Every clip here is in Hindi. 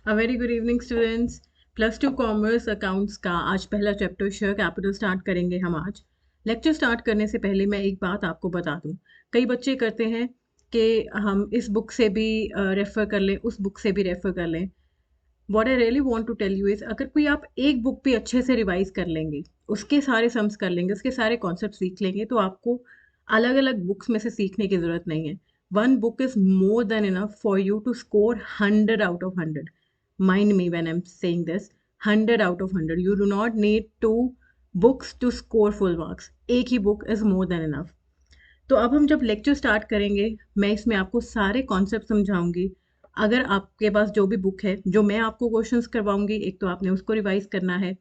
A very good evening students. +2 commerce accounts का आज पहला चैप्टर शेयर कैपिटल स्टार्ट करेंगे हम आज। लेक्चर स्टार्ट करने से पहले मैं एक बात आपको बता दूं। कई बच्चे करते हैं कि हम इस बुक से भी रेफ़र कर लें, उस बुक से भी रेफ़र कर लें। What I really want to tell you is, अगर कोई आप एक बुक पे अच्छे से रिवाइज़ कर लेंगे, उसके सारे सम्स कर लेंगे, उसके सारे कॉन्सेप्ट सीख लेंगे, तो आपको अलग-अलग बुक्स में से सीखने की ज़रूरत नहीं है। One book is more than enough for you to score 100 out of 100. Mind me when I'm saying this, 100 out of 100. You do not need two books to score full marks. एक ही book is more than enough. तो अब हम जब लेक्चर स्टार्ट करेंगे, मैं इसमें आपको सारे कॉन्सेप्ट समझाऊंगी। अगर आपके पास जो भी बुक है, जो मैं आपको क्वेश्चंस करवाऊंगी, एक तो आपने उसको रिवाइज करना है,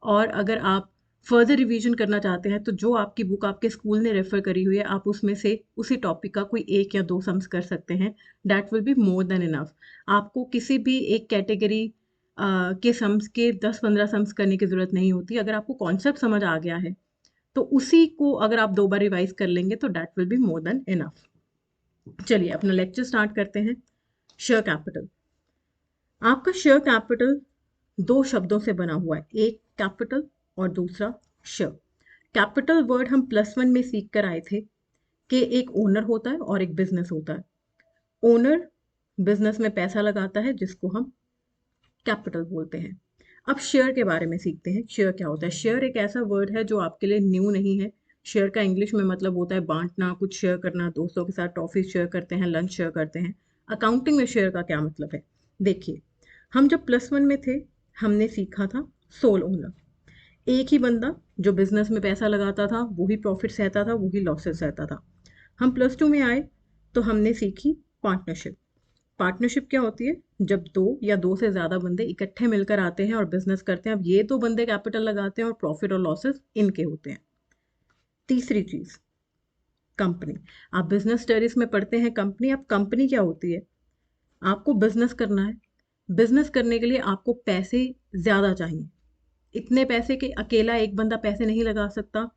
और अगर आप फर्दर रिवीजन करना चाहते हैं तो जो आपकी बुक आपके स्कूल ने रेफ़र करी हुई है, आप उसमें से उसी टॉपिक का कोई 1 या 2 सम्स कर सकते हैं। That will be more than enough. आपको किसी भी एक कैटेगरी के सम्स के 10-15 सम्स करने की ज़रूरत नहीं होती। अगर आपको कॉन्सेप्ट समझ आ गया है, तो उसी को अगर आप 2 बार रिवाइज़ कर लेंगे तो that will be more than enough. चलिए अपना लेक्चर स्टार्ट करते हैं। Share capital. आपका शेयर कैपिटल 2 शब्दों से बना हुआ है, एक कैपिटल और दूसरा शेयर। कैपिटल वर्ड हम +1 में सीख कर आए थे कि एक ओनर होता है और एक बिजनेस होता है। ओनर बिजनेस में पैसा लगाता है जिसको हम कैपिटल बोलते हैं। अब शेयर के बारे में सीखते हैं। शेयर क्या होता है? शेयर एक ऐसा वर्ड है जो आपके लिए न्यू नहीं है। शेयर का इंग्लिश में मतलब होता है बांटना, कुछ शेयर करना, दोस्तों के साथ टॉफी शेयर करते हैं, लंच शेयर करते हैं। अकाउंटिंग में शेयर का क्या मतलब है? देखिए, हम जब +1 में थे, हमने सीखा था सोल ओनर। एक ही बंदा जो बिजनेस में पैसा लगाता था, वही प्रॉफिट सहता था, वही लॉसेस सहता था। हम +2 में आए तो हमने सीखी पार्टनरशिप। पार्टनरशिप क्या होती है? जब 2 या 2 से ज़्यादा बंदे इकट्ठे मिलकर आते हैं और बिजनेस करते हैं। अब ये 2 बंदे कैपिटल लगाते हैं और प्रॉफिट और लॉसेस इनके होते हैं। तीसरी चीज़, कंपनी। आप बिजनेस स्टडीज में पढ़ते हैं कंपनी। अब कंपनी क्या होती है? आपको बिजनेस करना है। बिजनेस करने के लिए आपको पैसे ज़्यादा चाहिए। इतने पैसे कि अकेला एक बंदा पैसे नहीं लगा सकता।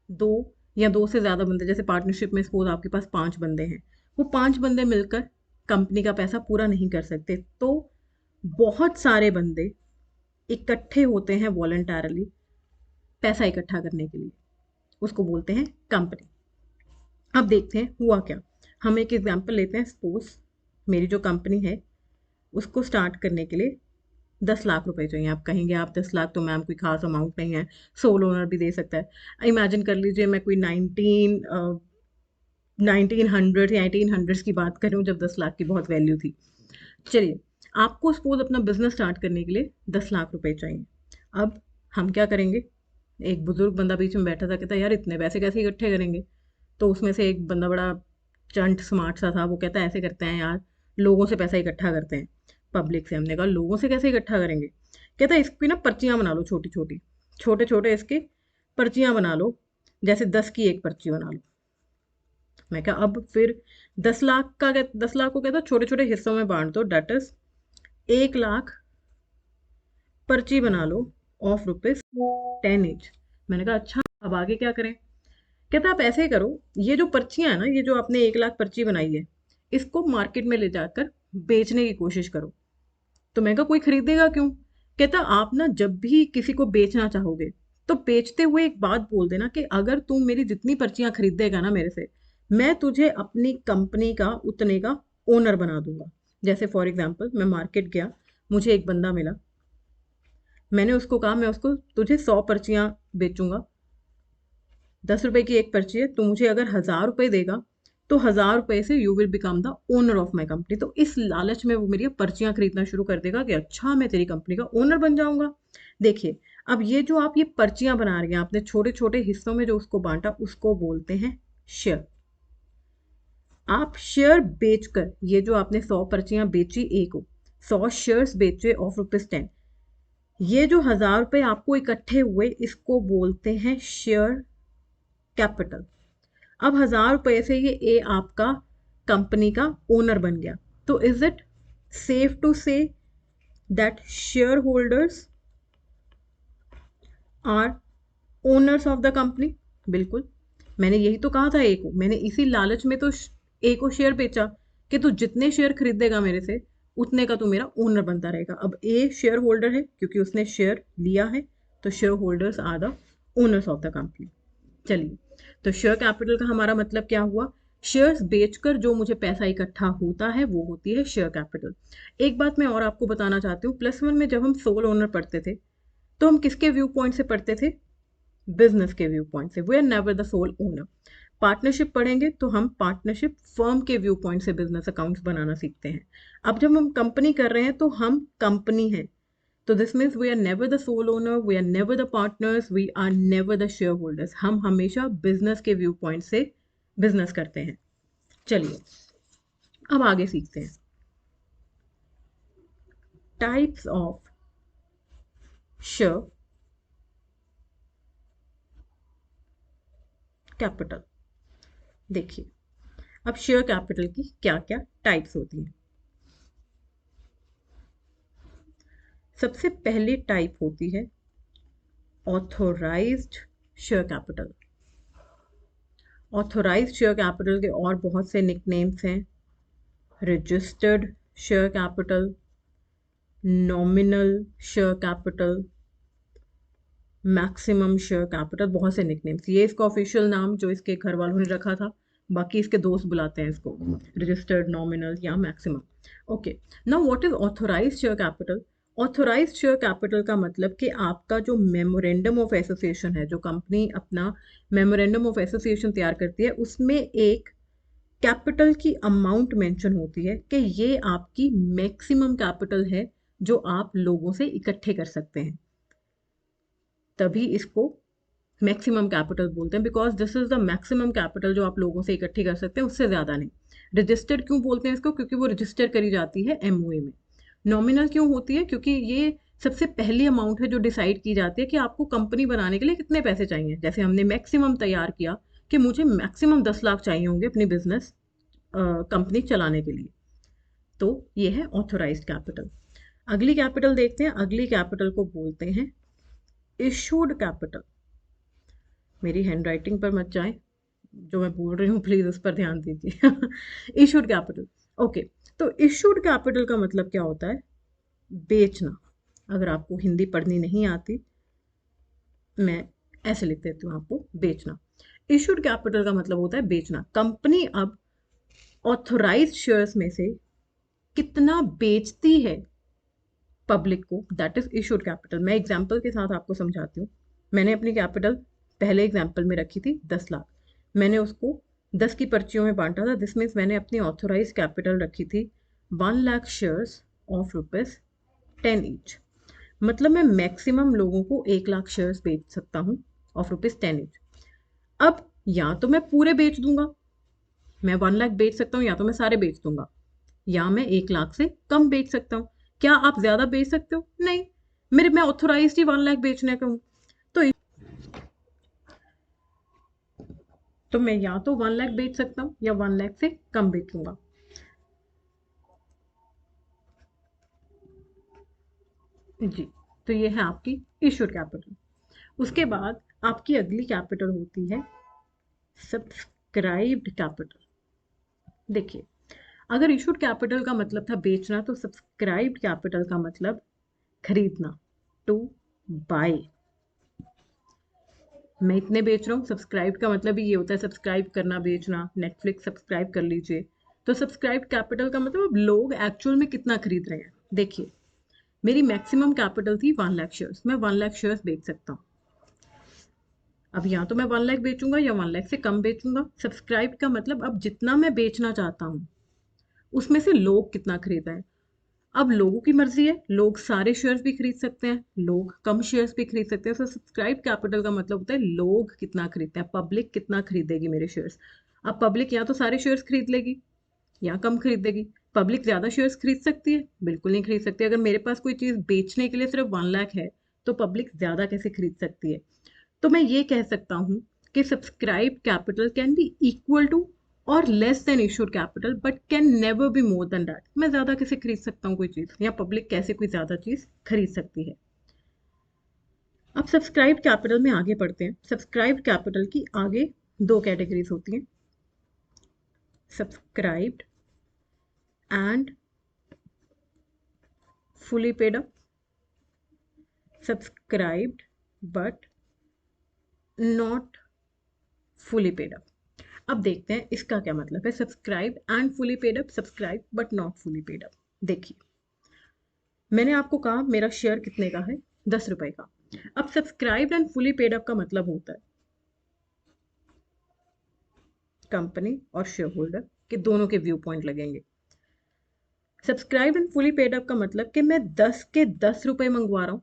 2 या 2 से ज़्यादा बंदे, जैसे पार्टनरशिप में सपोज़ आपके पास 5 बंदे हैं, वो 5 बंदे मिलकर कंपनी का पैसा पूरा नहीं कर सकते। तो बहुत सारे बंदे इकट्ठे होते हैं वॉलंटरली पैसा इकट्ठा करने के लिए, उसको बोलते हैं कंपनी। अब देखते हैं हुआ क्या। हम एक एग्जांपल लेते हैं। सपोज़ मेरी जो कंपनी है, उसको स्टार्ट करने के लिए 10 लाख रुपए चाहिए। आप कहेंगे आप 10 लाख तो मैम कोई खास अमाउंट नहीं है, सोल ओनर भी दे सकता है। इमेजिन कर लीजिए मैं कोई 1900 या 1800 की बात कर रही हूँ, जब 10 लाख की बहुत वैल्यू थी। चलिए, आपको सपोज अपना बिजनेस स्टार्ट करने के लिए 10 लाख रुपए चाहिए। अब हम क्या करेंगे? एक बुजुर्ग बंदा बीच में बैठा था, कहता यार इतने पैसे कैसे इकट्ठे करेंगे? तो उसमें से एक बंदा बड़ा चंट स्मार्ट सा था, वो कहता ऐसे करते हैं यार, लोगों से पैसा इकट्ठा करते हैं, पब्लिक से। हमने कहा लोगों से कैसे इकट्ठा करेंगे? कहता इसकी ना पर्चियाँ बना लो, छोटी छोटी, छोटे छोटे इसके पर्चियाँ बना लो, जैसे 10 की एक पर्ची बना लो। मैं कहा अब फिर 10 लाख को कहता छोटे छोटे हिस्सों में बांट दो, डेट इज 1 लाख पर्ची बना लो ऑफ ₹10 ईच। मैंने कहा अच्छा, अब आगे क्या करें? कहता आप ऐसे ही करो, ये जो पर्चियां है ना, ये जो आपने 1 लाख पर्ची बनाई है, इसको मार्केट में ले जाकर बेचने की कोशिश करो। तो मैं कहा कोई खरीदेगा क्यों? कहता आप ना जब भी किसी को बेचना चाहोगे, तो बेचते हुए एक बात बोल देना कि अगर तू मेरी जितनी पर्चियां खरीदेगा ना मेरे से, मैं तुझे अपनी कंपनी का उतने का ओनर बना दूंगा। जैसे फॉर एग्जाम्पल, मैं मार्केट गया, मुझे एक बंदा मिला, मैंने उसको कहा मैं उसको तुझे 100 पर्चियां बेचूंगा, 10 रुपए की एक पर्ची है, तो मुझे अगर 1000 रुपए देगा तो 1000 रुपए से you will become the owner of my company. तो इस लालच में वो मेरी पर्चियां खरीदना शुरू कर देगा कि अच्छा मैं तेरी कंपनी का ओनर बन जाऊंगा। देखिए, अब ये जो आप ये पर्चियां बना रही हैं आपने छोटे छोटे हिस्सों में जो उसको बांटा, उसको बोलते हैं शेयर। आप शेयर बेचकर, ये जो आपने 100 पर्चियां बेची, एक 100 शेयर्स बेचे ऑफ ₹10, ये जो 1000 रुपए आपको इकट्ठे हुए, इसको बोलते हैं शेयर कैपिटल। अब 1000 रुपए से ये ए आपका कंपनी का ओनर बन गया। तो is it safe to say that shareholders are owners of the company? बिल्कुल। मैंने यही तो कहा था मैंने इसी लालच में तो ए को शेयर बेचा कि तू जितने शेयर खरीदेगा मेरे से, उतने का तो मेरा ओनर बनता रहेगा। अब ए शेयर होल्डर है क्योंकि उसने शेयर लिया है, तो shareholders are the owners of the company. चलिए, तो शेयर कैपिटल का हमारा मतलब क्या हुआ? शेयर्स बेचकर जो मुझे पैसा इकट्ठा होता है वो होती है शेयर कैपिटल। एक बात मैं और आपको बताना चाहती हूँ, +1 में जब हम सोल ओनर पढ़ते थे तो हम किसके व्यू पॉइंट से पढ़ते थे? बिजनेस के व्यू पॉइंट से। We are never the sole owner. Partnership पढ़ेंगे तो हम पार्टनरशिप फर्म के व्यू पॉइंट से बिजनेस अकाउंट्स बनाना सीखते हैं। अब जब हम कंपनी कर रहे हैं तो हम कंपनी हैं, तो this means we are never the sole owner, we are never the partners, we are never the shareholders. हम हमेशा बिजनेस के व्यू पॉइंट से बिजनेस करते हैं। चलिए, अब आगे सीखते हैं टाइप्स ऑफ शेयर कैपिटल। देखिए, अब शेयर कैपिटल की क्या क्या टाइप्स होती हैं। सबसे पहली टाइप होती है authorised share capital. Authorised share capital के और बहुत से निकनेम्स हैं। Registered share capital, nominal share capital, maximum share capital, बहुत से निकनेम्स। ये इसका ऑफिशियल नाम जो इसके घर वालों ने रखा था, बाकी इसके दोस्त बुलाते हैं इसको रजिस्टर्ड, नॉमिनल या maximum. Okay, now what is authorised share capital? Authorised share capital का मतलब कि आपका जो मेमोरेंडम ऑफ एसोसिएशन है, जो कंपनी अपना मेमोरेंडम ऑफ एसोसिएशन तैयार करती है, उसमें एक कैपिटल की अमाउंट मेंशन होती है कि ये आपकी मैक्सिमम कैपिटल है जो आप लोगों से इकट्ठे कर सकते हैं। तभी इसको मैक्सिमम कैपिटल बोलते हैं, because this is the maximum capital जो आप लोगों से इकट्ठी कर सकते हैं, उससे ज़्यादा नहीं। रजिस्टर्ड क्यों बोलते हैं इसको? क्योंकि वो रजिस्टर करी जाती है एमओए में। नॉमिनल क्यों होती है? क्योंकि ये सबसे पहली अमाउंट है जो डिसाइड की जाती है कि आपको कंपनी बनाने के लिए कितने पैसे चाहिए। जैसे हमने मैक्सिमम तैयार किया कि मुझे मैक्सिमम 10 लाख चाहिए होंगे अपनी बिजनेस कंपनी चलाने के लिए, तो ये है ऑथोराइज्ड कैपिटल। अगली कैपिटल देखते हैं। अगली कैपिटल को बोलते हैं इशूड कैपिटल। मेरी हैंडराइटिंग पर मत जाएं, जो मैं बोल रही हूँ प्लीज उस पर ध्यान दीजिए। Issued capital. ओके, तो इशूड कैपिटल का मतलब क्या होता है? बेचना। अगर आपको हिंदी पढ़नी नहीं आती, मैं ऐसे लिख देती हूँ आपको, बेचना। इशूड कैपिटल का मतलब होता है बेचना। कंपनी अब ऑथोराइज्ड शेयर्स में से कितना बेचती है पब्लिक को, दैट इज इशूड कैपिटल। मैं एग्जांपल के साथ आपको समझाती हूँ। मैंने अपनी कैपिटल पहले एग्जांपल में रखी थी 10 लाख। मैंने उसको 10 की पर्चियों में बांटा था। दिस मीन्स मैंने अपनी ऑथोराइज कैपिटल रखी थी 1 लाख शेयर्स ऑफ ₹10 ईच। मतलब मैं मैक्सिमम लोगों को 1 लाख शेयर्स बेच सकता हूँ ऑफ ₹10 ईच। अब या तो मैं पूरे बेच दूंगा, मैं 1 लाख बेच सकता हूँ, या तो मैं सारे बेच दूंगा, या मैं 1 लाख से कम बेच सकता हूँ। क्या आप ज्यादा बेच सकते हो? नहीं, मैं ऑथोराइज ही 1 लाख बेचने का हूँ। तो मैं या तो 1 लाख बेच सकता हूँ या 1 लाख से कम बेचूंगा। जी, तो ये है आपकी इश्यूड कैपिटल। उसके बाद आपकी अगली कैपिटल होती है सब्सक्राइब्ड कैपिटल। देखिए, अगर इशूड कैपिटल का मतलब था बेचना, तो सब्सक्राइब्ड कैपिटल का मतलब खरीदना, टू बाय। मैं इतने बेच रहा हूँ, सब्सक्राइब का मतलब ही ये होता है, सब्सक्राइब करना, बेचना। नेटफ्लिक्स सब्सक्राइब कर लीजिए। तो सब्सक्राइब कैपिटल का मतलब अब लोग एक्चुअल में कितना खरीद रहे हैं। देखिए, मेरी मैक्सिमम कैपिटल थी 1 लाख शेयर्स, मैं 1 लाख शेयर्स बेच सकता हूँ। अब या तो मैं 1 लाख बेचूंगा या 1 लाख से कम बेचूंगा। सब्सक्राइब का मतलब अब जितना मैं बेचना चाहता हूँ उसमें से लोग कितना खरीद रहे हैं। अब लोगों की मर्जी है, लोग सारे शेयर्स भी खरीद सकते हैं, लोग कम शेयर्स भी खरीद सकते हैं। तो सब्सक्राइब कैपिटल का मतलब होता है लोग कितना खरीदते हैं, पब्लिक कितना खरीदेगी मेरे शेयर्स। अब पब्लिक या तो सारे शेयर्स खरीद लेगी या कम खरीदेगी। पब्लिक ज्यादा शेयर्स खरीद सकती है? बिल्कुल नहीं खरीद सकती। अगर मेरे पास कोई चीज बेचने के लिए सिर्फ 1 लाख है, तो पब्लिक ज्यादा कैसे खरीद सकती है? तो मैं ये कह सकता हूँ कि subscribe capital can be equal to और less than issued capital, but can never be more than that. मैं ज्यादा कैसे खरीद सकता हूँ कोई चीज, या पब्लिक कैसे कोई ज्यादा चीज खरीद सकती है? अब सब्सक्राइब कैपिटल में आगे बढ़ते हैं। सब्सक्राइब कैपिटल की आगे दो कैटेगरीज होती हैं, subscribed and fully paid up, subscribed but not fully paid up. अब देखते हैं इसका क्या मतलब है, subscribe and fully paid up, subscribe but not fully paid up. देखिए मैंने आपको कहा मेरा शेयर कितने का है, 10 रुपए का। अब subscribe and fully paid up का मतलब होता है कंपनी और शेयर होल्डर के दोनों के व्यू पॉइंट लगेंगे। Subscribe and fully paid up का मतलब कि मैं 10 के 10 रुपए मंगवा रहा हूँ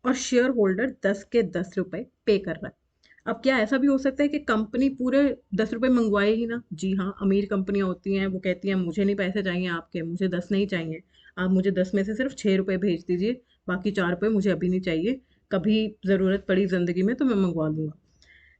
और शेयर होल्डर 10 के 10 रुपए पे कर रहा है। अब क्या ऐसा भी हो सकता है कि कंपनी पूरे 10 रुपए मंगवाए ही ना? जी हाँ, अमीर कंपनियां होती हैं, वो कहती हैं मुझे नहीं पैसे चाहिए आपके, मुझे 10 नहीं चाहिए, आप मुझे 10 में से सिर्फ 6 रुपए भेज दीजिए, बाकी 4 रुपए मुझे अभी नहीं चाहिए, कभी ज़रूरत पड़ी ज़िंदगी में तो मैं मंगवा लूँगा।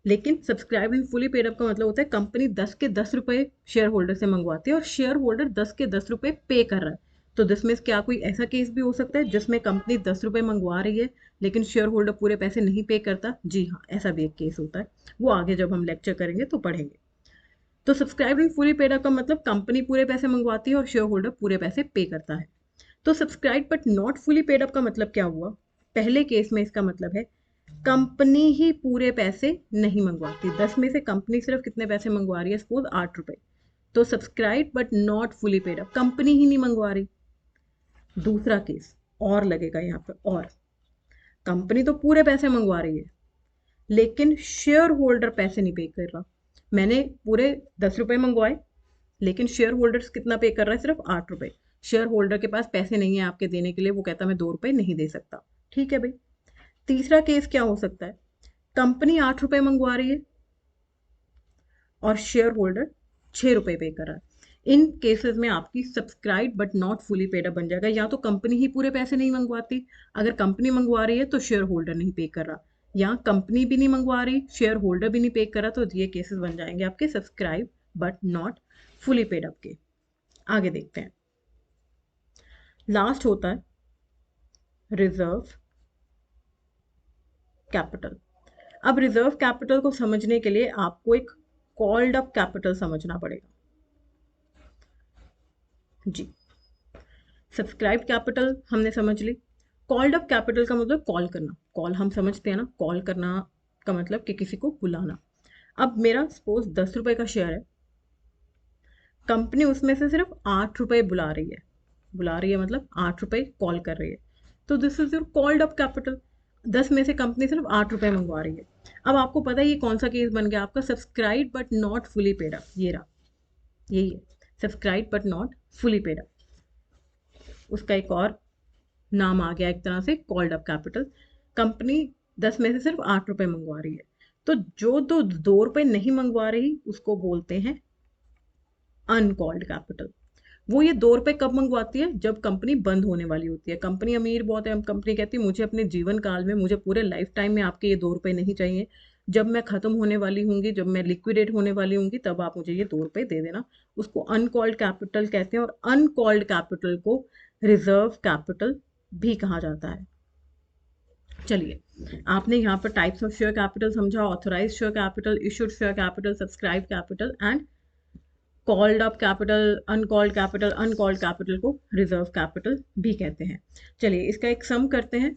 लेकिन subscribe and fully paid up का मतलब होता है कंपनी 10 के 10 रुपए शेयर होल्डर से मंगवाती है और शेयर होल्डर 10 के 10 रुपए पे कर रहा है। तो जिसमें क्या कोई ऐसा केस भी हो सकता है जिसमें कंपनी 10 रुपए मंगवा रही है लेकिन शेयर होल्डर पूरे पैसे नहीं पे करता? जी हाँ, ऐसा भी एक केस होता है, वो आगे जब हम लेक्चर करेंगे तो पढ़ेंगे। तो subscribe and fully paid up का मतलब कंपनी पूरे पैसे मंगवाती है और शेयर होल्डर पूरे पैसे पे करता है। तो subscribe but not fully paid up का मतलब क्या हुआ? पहले केस में इसका मतलब है कंपनी ही पूरे पैसे नहीं मंगवाती, 10 में से कंपनी सिर्फ कितने पैसे मंगवा रही है, सपोज 8 रुपए। तो subscribe but not fully paid up, company ही नहीं मंगवा रही। दूसरा केस और लगेगा यहाँ पर, और कंपनी तो पूरे पैसे मंगवा रही है लेकिन शेयर होल्डर पैसे नहीं पे कर रहा। मैंने पूरे 10 रुपए मंगवाए लेकिन शेयर होल्डर कितना पे कर रहा है, सिर्फ 8 रुपए। शेयर होल्डर के पास पैसे नहीं है आपके देने के लिए, वो कहता मैं 2 रुपए नहीं दे सकता। ठीक है भाई। तीसरा केस क्या हो सकता है, कंपनी 8 रुपए मंगवा रही है और शेयर होल्डर 6 रुपए पे कर रहा है। इन केसेस में आपकी subscribe but not fully paid up बन जाएगा। या तो कंपनी ही पूरे पैसे नहीं मंगवाती, अगर कंपनी मंगवा रही है तो शेयर होल्डर नहीं पे कर रहा, या कंपनी भी नहीं मंगवा रही, शेयर होल्डर भी नहीं पे कर रहा, तो ये केसेस बन जाएंगे आपके subscribe but not fully paid up के। आगे देखते हैं, लास्ट होता है रिजर्व कैपिटल। अब रिजर्व कैपिटल को समझने के लिए आपको एक कॉल्ड अप कैपिटल समझना पड़ेगा। जी, सब्सक्राइब कैपिटल हमने समझ ली। कॉल्ड अप कैपिटल का मतलब कॉल करना, कॉल हम समझते हैं ना, कॉल करना का मतलब कि किसी को बुलाना। अब मेरा सपोज 10 रुपए का शेयर है, कंपनी उसमें से सिर्फ 8 रुपए बुला रही है, बुला रही है मतलब 8 रुपए कॉल कर रही है, तो this is your called up capital. 10 में से कंपनी सिर्फ 8 रुपए मंगवा रही है। अब आपको पता है ये कौन सा केस बन गया आपका, subscribe but not fully paid up. ये रहा, यही है subscribe but not fully paid up. उसका एक और नाम आ गया एक तरह से, कॉल्ड अप कैपिटल। कंपनी 10 में से सिर्फ 8 रुपए मंगवा रही है, तो जो 2 रुपए नहीं मंगवा रही उसको बोलते हैं अनकॉल्ड कैपिटल। वो ये 2 रुपए कब मंगवाती है, जब कंपनी बंद होने वाली होती है। कंपनी अमीर बहुत है, कंपनी कहती है मुझे अपने जीवन काल में, मुझे पूरे लाइफ टाइम में आपके ये 2 रुपए नहीं चाहिए, जब मैं खत्म होने वाली हूँगी, जब मैं लिक्विडेट होने वाली हूँगी, तब आप मुझे ये 2 रुपए दे देना। उसको अनकॉल्ड कैपिटल कहते हैं और अनकॉल्ड कैपिटल को रिजर्व कैपिटल भी कहा जाता है। चलिए, आपने यहाँ पर टाइप्स ऑफ शेयर कैपिटल समझा, authorise share capital, issued share capital, subscribe capital and called up capital, uncalled capital. Uncalled capital को रिजर्व कैपिटल भी कहते हैं। चलिए इसका एक सम करते हैं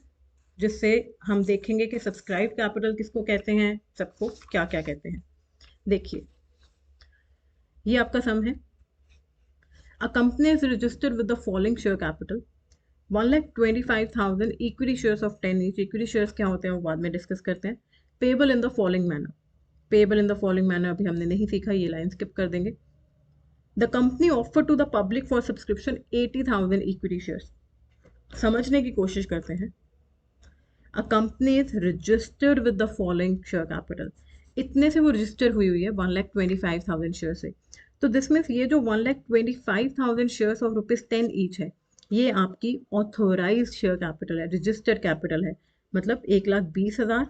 जिससे हम देखेंगे कि सब्सक्राइब कैपिटल किसको कहते हैं, सबको क्या क्या कहते हैं। देखिए ये आपका सम है। A company is registered with the following share capital 1,25,000 equity shares of 10 each. Equity shares क्या होते हैं वो बाद में डिस्कस करते हैं। Payable in the following manner, payable in the following manner अभी हमने नहीं सीखा, ये लाइन स्किप कर देंगे। The company offered to the public for subscription 80,000 equity shares. समझने की कोशिश करते हैं। A company is registered with the following share capital. इतने से वो रजिस्टर हुई हुई है 1,25,000 शेयर से। तो दिस मीन्स ये जो 1,25,000 शेयर्स ऑफ ₹10 ईच है, ये आपकी ऑथोराइज शेयर कैपिटल है, रजिस्टर्ड कैपिटल है। मतलब 1,20,000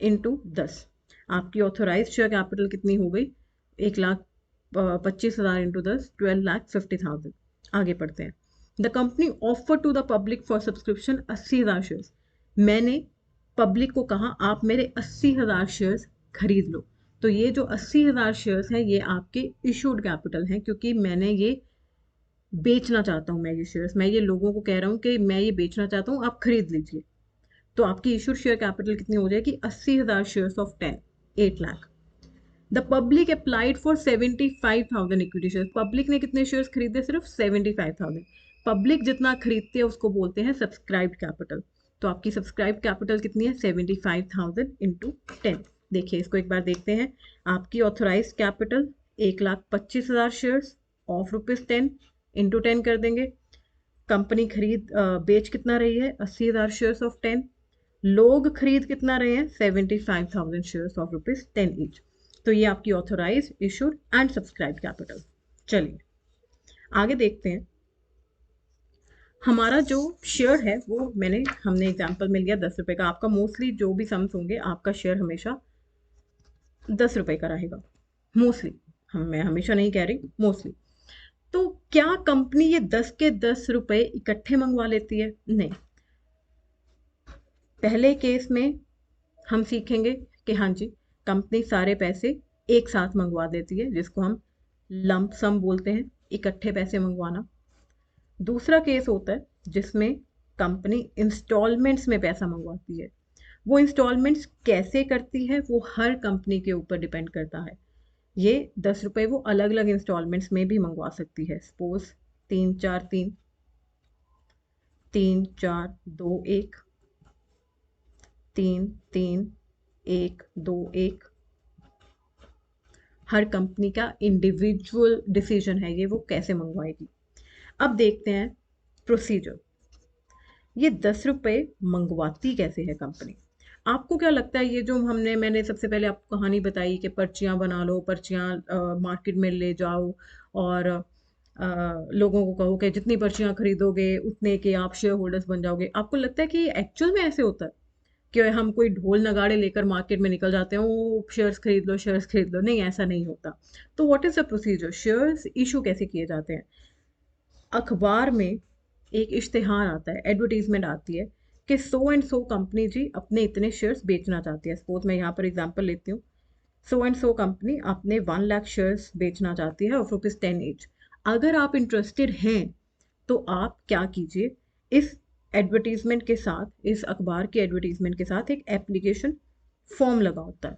इंटू 10, आपकी ऑथोराइज शेयर कैपिटल कितनी हो गई, 1,25,000 इंटू 10, 12,50,000। आगे पढ़ते हैं। The company offer to the public for subscription 80,000 shares. मैंने पब्लिक को कहा आप मेरे 80,000 शेयर्स खरीद लो। तो ये जो 80,000 शेयर्स हैं ये आपके इशूड कैपिटल हैं, क्योंकि मैंने ये बेचना चाहता हूँ मैं ये शेयर्स, मैं ये लोगों को कह रहा हूँ कि मैं ये बेचना चाहता हूँ, आप खरीद लीजिए, तो आपकी इशूड शेयर कैपिटल कितनी हो जाएगी? 80,000 shares of 10, 8 lakh. The public applied for 75,000 equity share, public ने कितने शेयर्स खरीदे? सिर्फ 75,000। पब्लिक जितना खरीदते हैं उसको बोलते हैं सब्सक्राइब्ड कैपिटल। तो आपकी सब्सक्राइब कैपिटल कितनी है? 75,000 इंटू 10। देखिए इसको एक बार देखते हैं। आपकी authorise capital 1,25,000 shares of ₹10 into 10 कर देंगे। कंपनी खरीद बेच कितना रही है? 80,000 शेयर्स ऑफ 10। लोग खरीद कितना रहे हैं? 75,000 शेयर्स ऑफ ₹10 ईच। तो ये आपकी authorise, issued and subscribe capital. चलिए आगे देखते हैं। हमारा जो शेयर है वो हमने एग्जांपल में लिया 10 रुपए का। आपका मोस्टली जो भी सम्स होंगे आपका शेयर हमेशा 10 रुपए का रहेगा, मोस्टली। मैं हमेशा नहीं कह रही, मोस्टली। तो क्या कंपनी ये 10 के 10 रुपए इकट्ठे मंगवा लेती है? नहीं। पहले केस में हम सीखेंगे कि हाँ जी, कंपनी सारे पैसे एक साथ मंगवा देती है, जिसको हम लंप सम बोलते हैं, इकट्ठे पैसे मंगवाना। दूसरा केस होता है जिसमें कंपनी इंस्टॉलमेंट्स में पैसा मंगवाती है। वो इंस्टॉलमेंट्स कैसे करती है वो हर कंपनी के ऊपर डिपेंड करता है। ये 10 रुपए वो अलग अलग इंस्टॉलमेंट्स में भी मंगवा सकती है। सपोज 3-4-3, 3-4-2-1, 3-3-1-2-1। हर कंपनी का इंडिविजुअल डिसीजन है ये, वो कैसे मंगवाएगी। अब देखते हैं प्रोसीजर। ये 10 रुपए मंगवाती कैसे है कंपनी? आपको क्या लगता है? ये जो मैंने सबसे पहले आपको कहानी बताई कि पर्चियां बना लो, पर्चियां मार्केट में ले जाओ और लोगों को कहो कि जितनी पर्चियां खरीदोगे उतने के आप शेयर होल्डर्स बन जाओगे। आपको लगता है कि एक्चुअल में ऐसे होता है कि हम कोई ढोल नगाड़े लेकर मार्केट में निकल जाते हैं, ओ शेयर्स खरीद लो, शेयर्स खरीद लो? नहीं, ऐसा नहीं होता। तो what is the procedure? Shares issue कैसे किए जाते हैं? अखबार में एक इश्तिहार आता है, एडवर्टीजमेंट आती है कि सो एंड सो कंपनी जी अपने इतने शेयर्स बेचना चाहती है। सपोज मैं यहाँ पर एग्जांपल लेती हूँ, सो एंड सो कंपनी अपने 1 लाख शेयर्स बेचना चाहती है ऑफ ₹10 ईच। अगर आप इंटरेस्टेड हैं तो आप क्या कीजिए, इस एडवर्टीजमेंट के साथ, इस अखबार के एडवर्टीजमेंट के साथ एक एप्लीकेशन फॉर्म लगा होता है।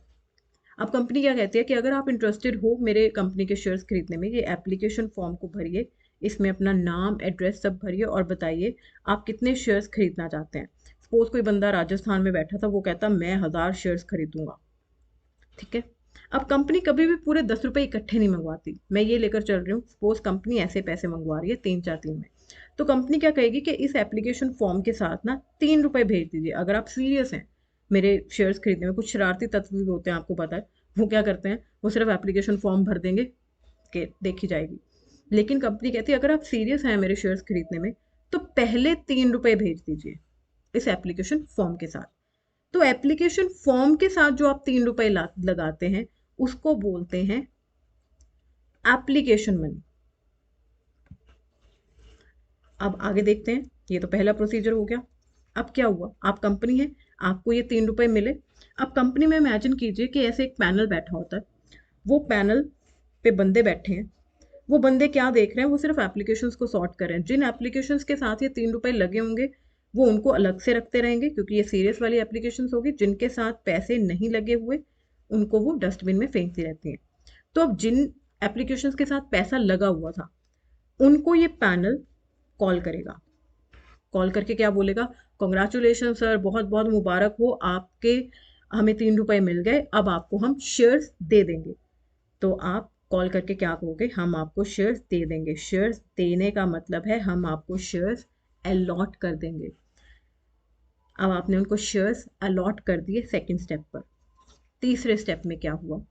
अब कंपनी क्या कहती है कि अगर आप इंटरेस्टेड हो मेरे कंपनी के शेयर्स खरीदने में, ये एप्लीकेशन फॉर्म को भरिए, इसमें अपना नाम, एड्रेस सब भरिए और बताइए आप कितने शेयर्स खरीदना चाहते हैं। सपोज कोई बंदा राजस्थान में बैठा था, वो कहता मैं 1000 शेयर्स खरीदूंगा। ठीक है। अब कंपनी कभी भी पूरे 10 रुपए इकट्ठे नहीं मंगवाती। मैं ये लेकर चल रही हूँ, सपोज कंपनी ऐसे पैसे मंगवा रही है 3-4-3 में, तो कंपनी क्या कहेगी कि इस एप्लीकेशन फॉर्म के साथ ना 3 रुपए भेज दीजिए अगर आप सीरियस हैं मेरे शेयर्स खरीदने में। कुछ शरारती तत्व भी होते हैं, आपको पता है, वो क्या करते हैं, वो सिर्फ एप्लीकेशन फॉर्म भर देंगे कि देखी जाएगी। लेकिन कंपनी कहती है अगर आप सीरियस हैं मेरे शेयर्स खरीदने में तो पहले 3 रुपए भेज दीजिए इस एप्लीकेशन फॉर्म के साथ। तो एप्लीकेशन फॉर्म के साथ जो आप 3 रुपए लगाते हैं उसको बोलते हैं एप्लीकेशन मनी। अब आगे देखते हैं। ये तो पहला प्रोसीजर हो गया। अब क्या हुआ, आप कंपनी है, आपको ये 3 रुपए मिले। अब कंपनी में इमेजिन कीजिए कि ऐसे एक पैनल बैठा होता है, वो पैनल पे बंदे बैठे हैं। वो बंदे क्या देख रहे हैं? वो सिर्फ एप्लीकेशंस को सॉर्ट कर रहे हैं। जिन एप्लीकेशंस के साथ ये 3 रुपए लगे होंगे वो उनको अलग से रखते रहेंगे, क्योंकि ये सीरियस वाली एप्लीकेशंस होगी। जिनके साथ पैसे नहीं लगे हुए उनको वो डस्टबिन में फेंकती रहती हैं। तो अब जिन एप्लीकेशंस के साथ पैसा लगा हुआ था उनको ये पैनल कॉल करेगा। कॉल करके क्या बोलेगा? कॉन्ग्रेचुलेशन सर, बहुत बहुत मुबारक हो आपके, हमें 3 रुपए मिल गए, अब आपको हम शेयर्स दे देंगे। तो आप कॉल करके क्या कहोगे? हम आपको शेयर्स दे देंगे। शेयर्स देने का मतलब है हम आपको शेयर्स अलॉट कर देंगे। अब आपने उनको शेयर्स अलॉट कर दिए सेकंड स्टेप पर। तीसरे स्टेप में क्या हुआ?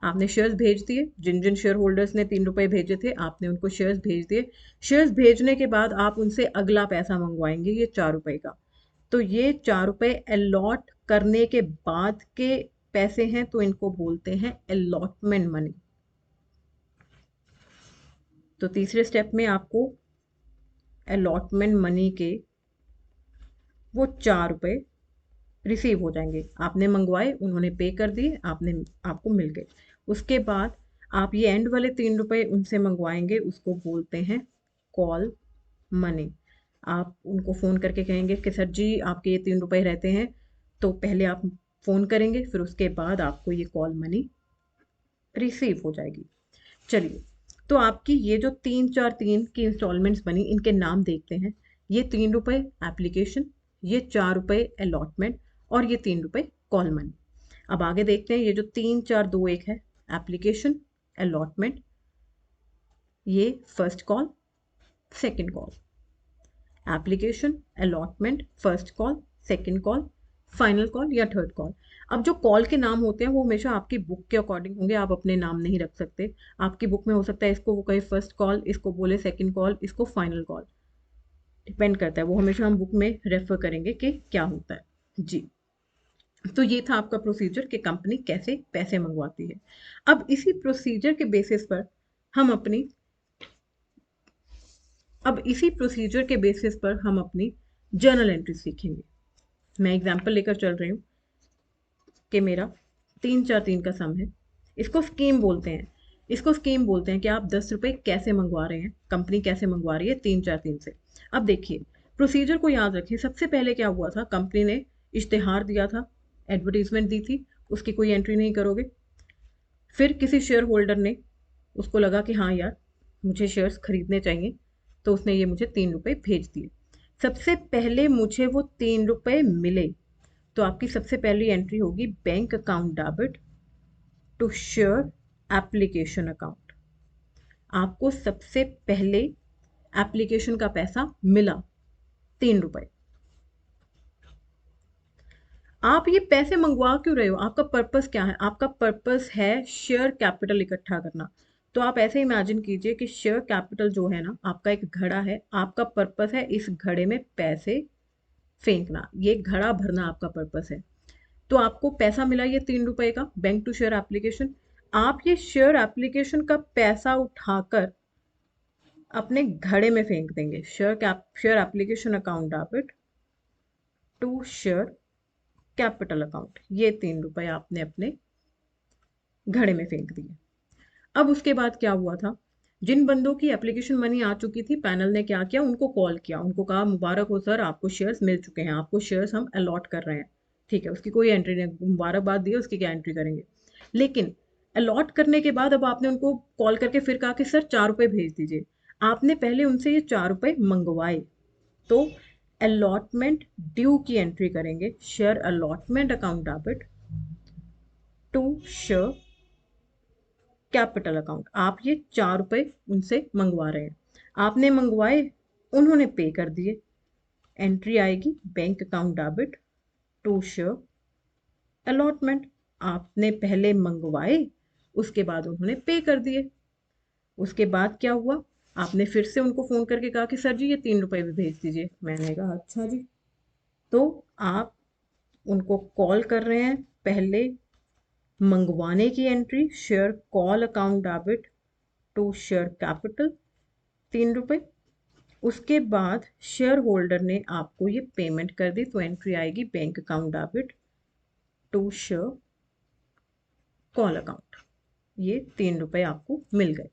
आपने शेयर्स भेज दिए, जिन जिन शेयर होल्डर्स ने 3 रुपए भेजे थे आपने उनको शेयर्स भेज दिए। शेयर्स भेजने के बाद आप उनसे अगला पैसा मंगवाएंगे, ये 4 रुपए का। तो ये 4 रुपए अलॉट करने के बाद के पैसे हैं, तो इनको बोलते हैं अलॉटमेंट मनी। तो तीसरे स्टेप में आपको अलॉटमेंट मनी के वो 4 रुपए रिसीव हो जाएंगे। आपने मंगवाए, उन्होंने पे कर दिए, आपको मिल गए। उसके बाद आप ये एंड वाले 3 रुपए उनसे मंगवाएंगे, उसको बोलते हैं कॉल मनी। आप उनको फ़ोन करके कहेंगे कि सर जी आपके ये 3 रुपए रहते हैं, तो पहले आप फ़ोन करेंगे, फिर उसके बाद आपको ये कॉल मनी रिसीव हो जाएगी। चलिए, तो आपकी ये जो 3 की इंस्टॉलमेंट्स बनी, इनके नाम देखते हैं। ये 3 रुपए एप्लीकेशन, ये 4 रुपए अलॉटमेंट और ये 3 रुपए कॉल मनी। अब आगे देखते हैं, ये जो 3 4 2 1 है, एप्लीकेशन, अलॉटमेंट, ये first call, second call, application, allotment, first call, second call, final call या थर्ड कॉल। अब जो कॉल के नाम होते हैं वो हमेशा आपकी बुक के अकॉर्डिंग होंगे, आप अपने नाम नहीं रख सकते। आपकी बुक में हो सकता है इसको वो कहे फर्स्ट कॉल, इसको बोले सेकंड कॉल, इसको फाइनल कॉल, डिपेंड करता है, वो हमेशा हम बुक में रेफर करेंगे कि क्या होता है। जी, तो ये था आपका प्रोसीजर कि कंपनी कैसे पैसे मंगवाती है। अब इसी प्रोसीजर के बेसिस पर हम अपनी जर्नल एंट्री सीखेंगे। मैं एग्जाम्पल लेकर चल रही हूँ कि मेरा 3 4 3 का सम है। इसको स्कीम बोलते हैं कि आप 10 रुपए कैसे मंगवा रहे हैं, कंपनी कैसे मंगवा रही है 3 4 3 से। अब देखिए, प्रोसीजर को याद रखिए। सबसे पहले क्या हुआ था, कंपनी ने इश्तेहार दिया था, एडवर्टीजमेंट दी थी, उसकी कोई एंट्री नहीं करोगे। फिर किसी शेयर होल्डर ने, उसको लगा कि हाँ यार मुझे शेयर्स खरीदने चाहिए, तो उसने ये मुझे 3 रुपए भेज दिए। सबसे पहले मुझे वो 3 रुपए मिले, तो आपकी सबसे पहली एंट्री होगी bank account debit to share application account. आपको सबसे पहले एप्लीकेशन का पैसा मिला 3 रुपए। आप ये पैसे मंगवा क्यों रहे हो, आपका पर्पस क्या है? आपका पर्पस है शेयर कैपिटल इकट्ठा करना। तो आप ऐसे इमेजिन कीजिए कि शेयर कैपिटल जो है ना, आपका एक घड़ा है, आपका पर्पस है इस घड़े में पैसे फेंकना, ये घड़ा भरना आपका पर्पस है। तो आपको पैसा मिला ये 3 रुपए का, बैंक टू शेयर एप्लीकेशन। आप ये शेयर एप्लीकेशन का पैसा उठाकर अपने घड़े में फेंक देंगे। Share application account debit to share capital account, ये 3 रुपए आपने अपने घड़े में फेंक दिए। अब उसके बाद क्या हुआ था, जिन बंदों की एप्लीकेशन मनी आ चुकी थी, पैनल ने क्या किया, उनको कॉल किया, उनको कहा मुबारक हो सर, आपको शेयर्स मिल चुके हैं, आपको शेयर्स हम अलॉट कर रहे हैं। ठीक है, उसकी कोई एंट्री नहीं, मुबारकबाद दी, उसकी क्या एंट्री करेंगे। लेकिन अलॉट करने के बाद अब आपने उनको कॉल करके फिर कहा कि सर 4 रुपए भेज दीजिए। आपने पहले उनसे ये 4 रुपए मंगवाए, तो अलॉटमेंट ड्यू की एंट्री करेंगे, share allotment account debit to share capital account. आप ये 4 रुपए उनसे मंगवा रहे हैं, आपने मंगवाए, उन्होंने पे कर दिए, एंट्री आएगी bank account debit to share allotment. आपने पहले मंगवाए, उसके बाद उन्होंने पे कर दिए। उसके बाद क्या हुआ, आपने फिर से उनको फोन करके कहा कि सर जी ये 3 रुपए भी भेज दीजिए। मैंने कहा अच्छा जी। तो आप उनको कॉल कर रहे हैं, पहले मंगवाने की entry share call account debit to share capital 3 रुपए। उसके बाद शेयर होल्डर ने आपको ये पेमेंट कर दी, तो एंट्री आएगी bank account debit to share call account. ये 3 रुपए आपको मिल गए।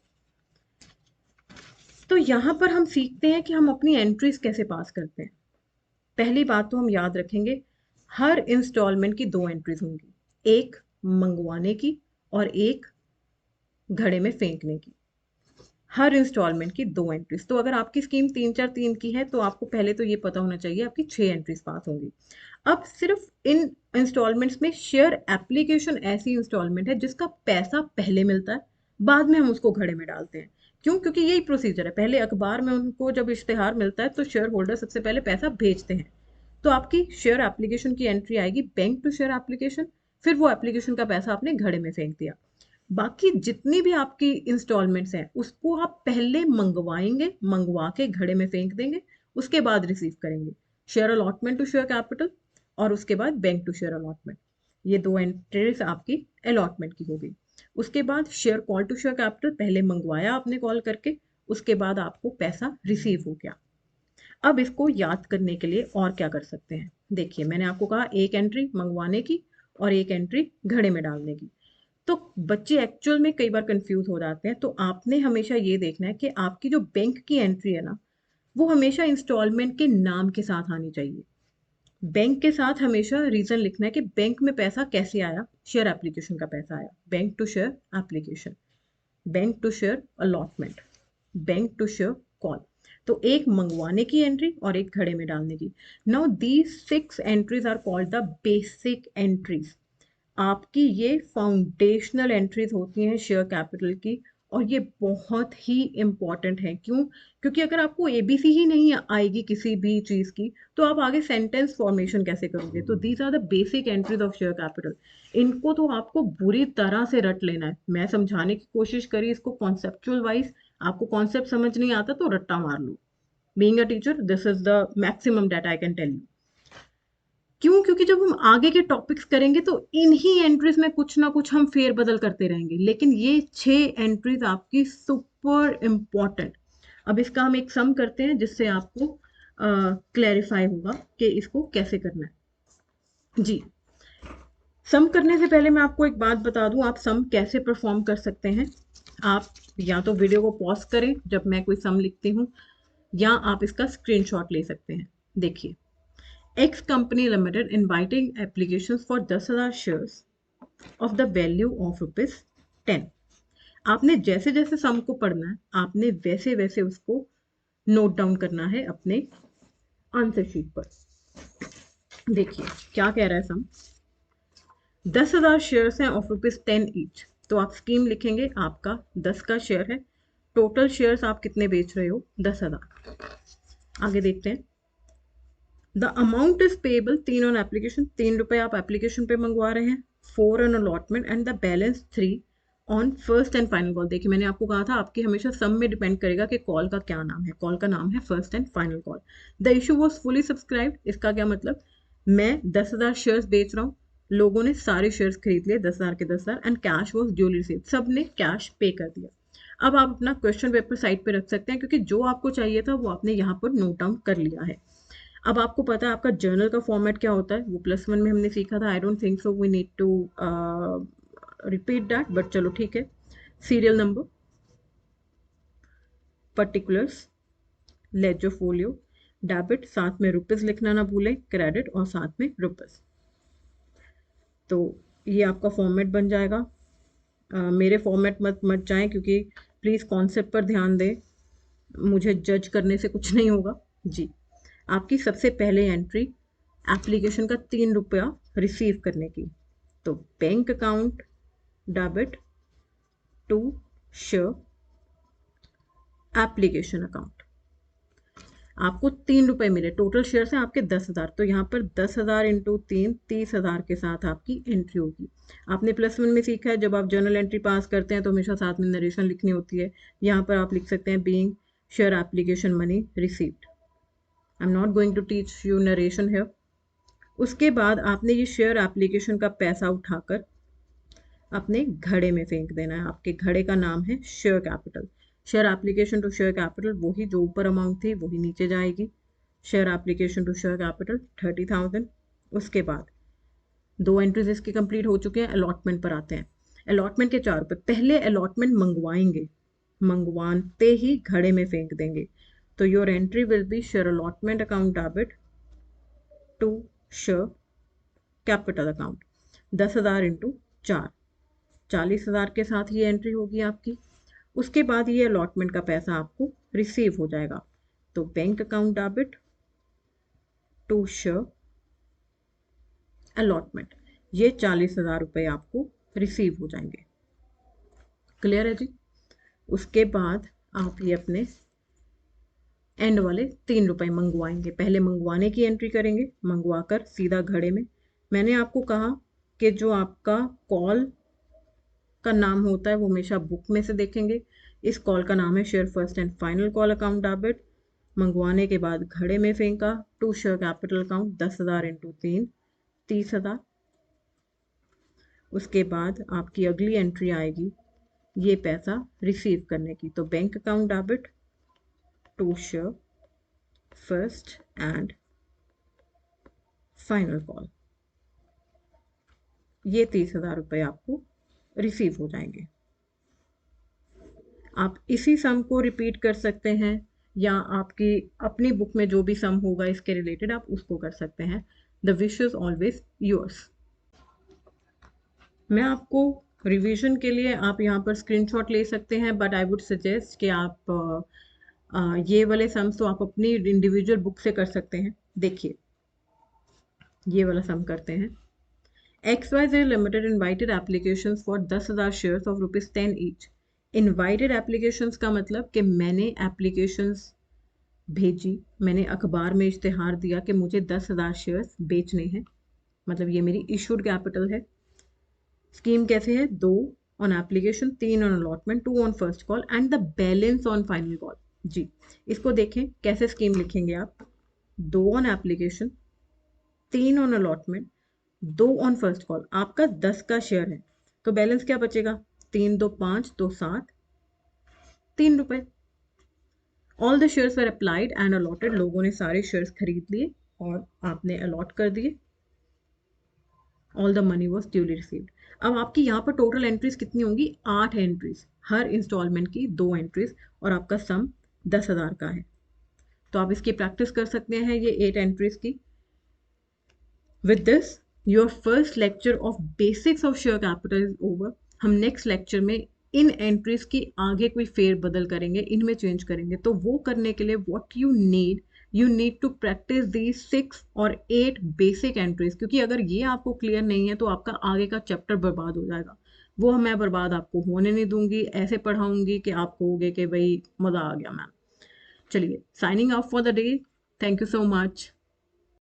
तो यहां पर हम सीखते हैं कि हम अपनी एंट्रीज कैसे पास करते हैं। पहली बात तो हम याद रखेंगे, हर इंस्टॉलमेंट की 2 एंट्रीज होंगी, एक मंगवाने की और एक घड़े में फेंकने की। हर इंस्टॉलमेंट की 2 एंट्रीज। तो अगर आपकी स्कीम 3 4 3 की है, तो आपको पहले तो ये पता होना चाहिए आपकी 6 एंट्रीज पास होंगी। अब सिर्फ इन इंस्टॉलमेंट्स में शेयर एप्लीकेशन ऐसी इंस्टॉलमेंट है जिसका पैसा पहले मिलता है, बाद में हम उसको घड़े में डालते हैं। क्यों? क्योंकि यही प्रोसीजर है, पहले अखबार में उनको जब इश्तेहार मिलता है तो शेयर होल्डर सबसे पहले पैसा भेजते हैं। तो आपकी शेयर एप्लीकेशन की एंट्री आएगी बैंक टू शेयर एप्लीकेशन, फिर वो एप्लीकेशन का पैसा आपने घड़े में फेंक दिया। बाकी जितनी भी आपकी इंस्टॉलमेंट्स हैं उसको आप पहले मंगवाएंगे, मंगवा के घड़े में फेंक देंगे, उसके बाद रिसीव करेंगे। Share allotment to share capital और उसके बाद बैंक टू शेयर अलॉटमेंट, ये 2 एंट्रीज आपकी अलॉटमेंट की होगी। उसके बाद share call to share capital, पहले मंगवाया आपने कॉल करके, उसके बाद आपको पैसा रिसीव हो गया। अब इसको याद करने के लिए और क्या कर सकते हैं, देखिए मैंने आपको कहा एक एंट्री मंगवाने की और एक एंट्री घड़े में डालने की। तो बच्चे एक्चुअल में कई बार कंफ्यूज हो जाते हैं। तो आपने हमेशा ये देखना है कि आपकी जो बैंक की एंट्री है ना, वो हमेशा इंस्टॉलमेंट के नाम के साथ आनी चाहिए। बैंक के साथ हमेशा रीजन लिखना है कि बैंक में पैसा कैसे आया। शेयर एप्लीकेशन का पैसा आया, bank to share application, bank to share allotment, bank to share call. तो एक मंगवाने की एंट्री और एक घड़े में डालने की। Now these 6 entries are called the basic entries. आपकी ये फाउंडेशनल एंट्रीज होती हैं शेयर कैपिटल की, और ये बहुत ही इंपॉर्टेंट है। क्यों? क्योंकि अगर आपको एबीसी ही नहीं आएगी किसी भी चीज की, तो आप आगे सेंटेंस फॉर्मेशन कैसे करोगे? तो these are the basic entries of share capital. इनको तो आपको बुरी तरह से रट लेना है। मैं समझाने की कोशिश करी इसको कॉन्सेप्चुअल वाइज, आपको कॉन्सेप्ट समझ नहीं आता तो रट्टा मार लो। Being a teacher, this is the maximum that I can tell you. क्यों? क्योंकि जब हम आगे के टॉपिक्स करेंगे तो इन्हीं एंट्रीज में कुछ ना कुछ हम फेर बदल करते रहेंगे, लेकिन ये 6 एंट्रीज आपकी सुपर इंपॉर्टेंट। अब इसका हम एक सम करते हैं जिससे आपको क्लैरिफाई होगा कि इसको कैसे करना है। जी, सम करने से पहले मैं आपको एक बात बता दूं, आप सम कैसे परफॉर्म कर सकते हैं। आप या तो वीडियो को पॉज करें जब मैं कोई सम लिखती हूँ, या आप इसका स्क्रीनशॉट ले सकते हैं। देखिए, X company limited inviting applications for 10,000 shares of the value of ₹10। आपने जैसे जैसे सम को पढ़ना है, आपने वैसे वैसे उसको नोट डाउन करना है अपने आंसर शीट पर। देखिए क्या कह रहा है सम। 10,000 शेयर्स हैं ऑफ ₹10 ईच। तो आप स्कीम लिखेंगे, आपका 10 का शेयर है, टोटल शेयर्स आप कितने बेच रहे हो? 10,000। आगे देखते हैं। The amount is payable 3 on application, 3 रुपए आप एप्लीकेशन पे मंगवा रहे हैं, 4 on allotment and the balance 3 on first and final call. देखिए मैंने आपको कहा था आपके हमेशा सम में डिपेंड करेगा कि कॉल का क्या नाम है। कॉल का नाम है first and final call. The issue was fully subscribed. इसका क्या मतलब? मैं 10,000 शेयर्स बेच रहा हूँ, लोगों ने सारे शेयर्स खरीद लिए 10,000 के 10,000, and cash was duly received. सब ने कैश पे कर दिया। अब आप अपना क्वेश्चन पेपर साइड पे रख सकते हैं, क्योंकि जो आपको चाहिए था वो आपने यहाँ पर नोट डाउन कर लिया है। अब आपको पता है आपका जर्नल का फॉर्मेट क्या होता है, वो +1 में हमने सीखा था। I don't think so we need to repeat that, but चलो ठीक है। Serial number, particulars, ledger folio, debit, साथ में रुपीज लिखना ना भूलें, क्रेडिट और साथ में रुपीज। तो ये आपका फॉर्मेट बन जाएगा। मेरे फॉर्मेट मत जाएं, क्योंकि प्लीज़ कॉन्सेप्ट पर ध्यान दें, मुझे जज करने से कुछ नहीं होगा। जी, आपकी सबसे पहले एंट्री एप्लीकेशन का 3 रुपया रिसीव करने की। तो bank account debit to share application account. आपको 3 रुपए मिले, टोटल शेयर हैं आपके 10,000। तो यहाँ पर 10,000 इंटू 3, 30,000 के साथ आपकी एंट्री होगी। आपने +1 में सीखा है, जब आप जर्नल एंट्री पास करते हैं तो हमेशा साथ में नरेशन लिखनी होती है। यहाँ पर आप लिख सकते हैं being share application money received. I am not going to teach you narration है। उसके बाद आपने ये शेयर एप्लीकेशन का पैसा उठाकर अपने घड़े में फेंक देना है। आपके घड़े का नाम है share capital. Share application to share capital, वही जो ऊपर अमाउंट थी वही नीचे जाएगी। Share application to share capital 30,000। उसके बाद 2 एंट्रीज इसके कंप्लीट हो चुके हैं। अलॉटमेंट पर आते हैं। अलॉटमेंट के 4 रुपये। पहले अलॉटमेंट मंगवाएंगे, मंगवाते ही घड़े में फेंक देंगे। तो your entry will be share allotment account debit to share capital account. 10,000 into 4, 40,000 के साथ ये एंट्री होगी आपकी। उसके बाद ये अलॉटमेंट का पैसा आपको रिसीव हो जाएगा। तो bank account debit to share allotment, ये 40,000 रुपये आपको रिसीव हो जाएंगे। क्लियर है जी? उसके बाद आप ये अपने एंड वाले 3 रुपये मंगवाएंगे। पहले मंगवाने की एंट्री करेंगे, मंगवाकर सीधा घड़े में। मैंने आपको कहा कि जो आपका कॉल का नाम होता है वो हमेशा बुक में से देखेंगे। इस कॉल का नाम है share first and final call account debit. मंगवाने के बाद घड़े में फेंका to share capital account 10,000 into 3, 30,000। उसके बाद आपकी अगली एंट्री आएगी ये पैसा रिसीव करने की। तो bank account debit to share first and final call, ये 30,000 रुपये आपको रिसीव हो जाएंगे। आप इसी सम को रिपीट कर सकते हैं या आपकी अपनी बुक में जो भी सम होगा इसके रिलेटेड आप उसको कर सकते हैं। The wish is always yours. मैं आपको रिवीजन के लिए आप यहाँ पर स्क्रीनशॉट ले सकते हैं, बट आई वुड सजेस्ट कि आप ये वाले सम्स तो आप अपनी इंडिविजुअल बुक से कर सकते हैं। देखिए ये वाला सम करते हैं। XYZ Limited invited applications for 10,000 shares of ₹10 each. Invited applications का मतलब कि मैंने applications भेजी, मैंने अखबार में इश्तिहार दिया कि मुझे 10,000 शेयर्स बेचने हैं, मतलब ये मेरी इशूड कैपिटल है। स्कीम कैसे है? 2 on application, 3 on allotment, 2 on first call and the balance on final call. जी, इसको देखें कैसे स्कीम लिखेंगे आप। 2 on application, 3 on allotment, 2 on first call. आपका 10 का शेयर है तो बैलेंस क्या बचेगा? 3 2 5 2 7, 3 रुपए। All the shares were applied and allotted. लोगों ने सारे शेयर्स खरीद लिए और आपने अलॉट कर दिए। All the money was duly received. अब आपकी यहाँ पर टोटल एंट्रीज कितनी होंगी? 8 एंट्रीज, हर इंस्टॉलमेंट की 2 एंट्रीज, और आपका सम 10,000 का है। तो आप इसकी प्रैक्टिस कर सकते हैं ये 8 एंट्रीज की। With this your first lecture of basics of share capital is over. हम नेक्स्ट लेक्चर में इन एंट्रीज की आगे कोई फेर बदल करेंगे, इनमें चेंज करेंगे। तो वो करने के लिए what you need to practice the 6 और 8 बेसिक एंट्रीज, क्योंकि अगर ये आपको क्लियर नहीं है तो आपका आगे का चैप्टर बर्बाद हो जाएगा। वो मैं बर्बाद आपको होने नहीं दूंगी, ऐसे पढ़ाऊंगी कि आप कहोगे कि भाई मज़ा आ गया मैम। चलिए, signing off for the day. Thank you so much.